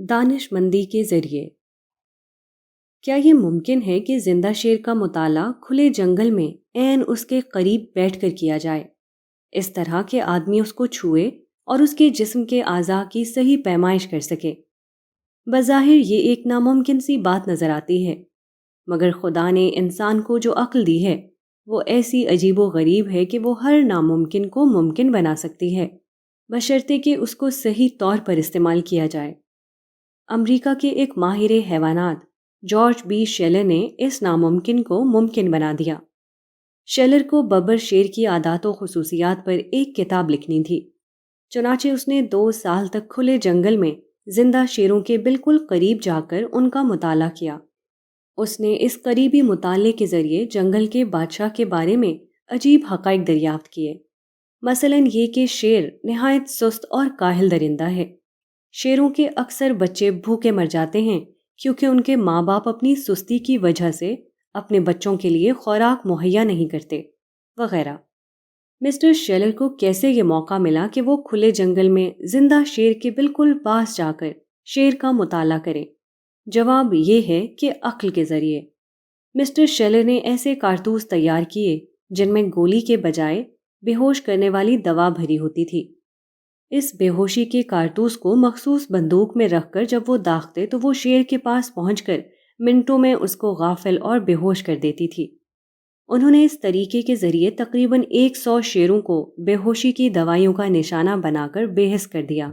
دانش مندی کے ذریعے کیا یہ ممکن ہے کہ زندہ شیر کا مطالعہ کھلے جنگل میں عین اس کے قریب بیٹھ کر کیا جائے، اس طرح کہ آدمی اس کو چھوئے اور اس کے جسم کے اعضاء کی صحیح پیمائش کر سکے؟ بظاہر یہ ایک ناممکن سی بات نظر آتی ہے، مگر خدا نے انسان کو جو عقل دی ہے وہ ایسی عجیب و غریب ہے کہ وہ ہر ناممکن کو ممکن بنا سکتی ہے، بشرطے کہ اس کو صحیح طور پر استعمال کیا جائے۔ امریکہ کے ایک ماہر حیوانات جارج بی شیلر نے اس ناممکن کو ممکن بنا دیا۔ شیلر کو ببر شیر کی عادات و خصوصیات پر ایک کتاب لکھنی تھی، چنانچہ اس نے 2 سال تک کھلے جنگل میں زندہ شیروں کے بالکل قریب جا کر ان کا مطالعہ کیا۔ اس نے اس قریبی مطالعے کے ذریعے جنگل کے بادشاہ کے بارے میں عجیب حقائق دریافت کیے، مثلاً یہ کہ شیر نہایت سست اور کاہل درندہ ہے۔ شیروں کے اکثر بچے بھوکے مر جاتے ہیں کیونکہ ان کے ماں باپ اپنی سستی کی وجہ سے اپنے بچوں کے لیے خوراک مہیا نہیں کرتے، وغیرہ۔ مسٹر شیلر کو کیسے یہ موقع ملا کہ وہ کھلے جنگل میں زندہ شیر کے بالکل پاس جا کر شیر کا مطالعہ کریں؟ جواب یہ ہے کہ عقل کے ذریعے۔ مسٹر شیلر نے ایسے کارتوس تیار کیے جن میں گولی کے بجائے بے ہوش کرنے والی دوا بھری ہوتی تھی۔ اس بے ہوشی کے کارتوس کو مخصوص بندوق میں رکھ کر جب وہ داغتے تو وہ شیر کے پاس پہنچ کر منٹوں میں اس کو غافل اور بے ہوش کر دیتی تھی۔ انہوں نے اس طریقے کے ذریعے تقریباً 100 شیروں کو بے ہوشی کی دوائیوں کا نشانہ بنا کر بے حس کر دیا،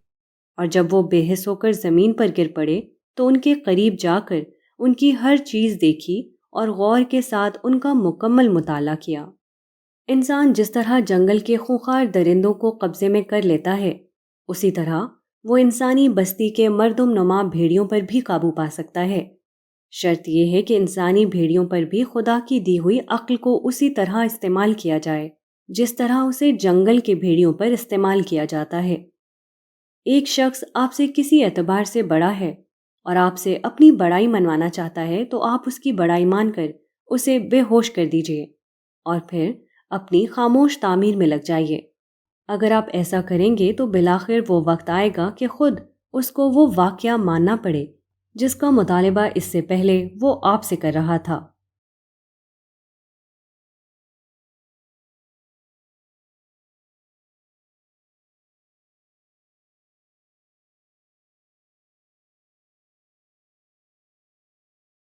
اور جب وہ بے حس ہو کر زمین پر گر پڑے تو ان کے قریب جا کر ان کی ہر چیز دیکھی اور غور کے ساتھ ان کا مکمل مطالعہ کیا۔ انسان جس طرح جنگل کے خونخوار درندوں کو قبضے میں کر لیتا ہے، اسی طرح وہ انسانی بستی کے مردم نما بھیڑیوں پر بھی قابو پا سکتا ہے۔ شرط یہ ہے کہ انسانی بھیڑیوں پر بھی خدا کی دی ہوئی عقل کو اسی طرح استعمال کیا جائے جس طرح اسے جنگل کے بھیڑیوں پر استعمال کیا جاتا ہے۔ ایک شخص آپ سے کسی اعتبار سے بڑا ہے اور آپ سے اپنی بڑائی منوانا چاہتا ہے تو آپ اس کی بڑائی مان کر اسے بے ہوش کر دیجئے اور پھر اپنی خاموش تعمیر میں لگ جائیے۔ اگر آپ ایسا کریں گے تو بالآخر وہ وقت آئے گا کہ خود اس کو وہ واقعہ ماننا پڑے جس کا مطالبہ اس سے پہلے وہ آپ سے کر رہا تھا۔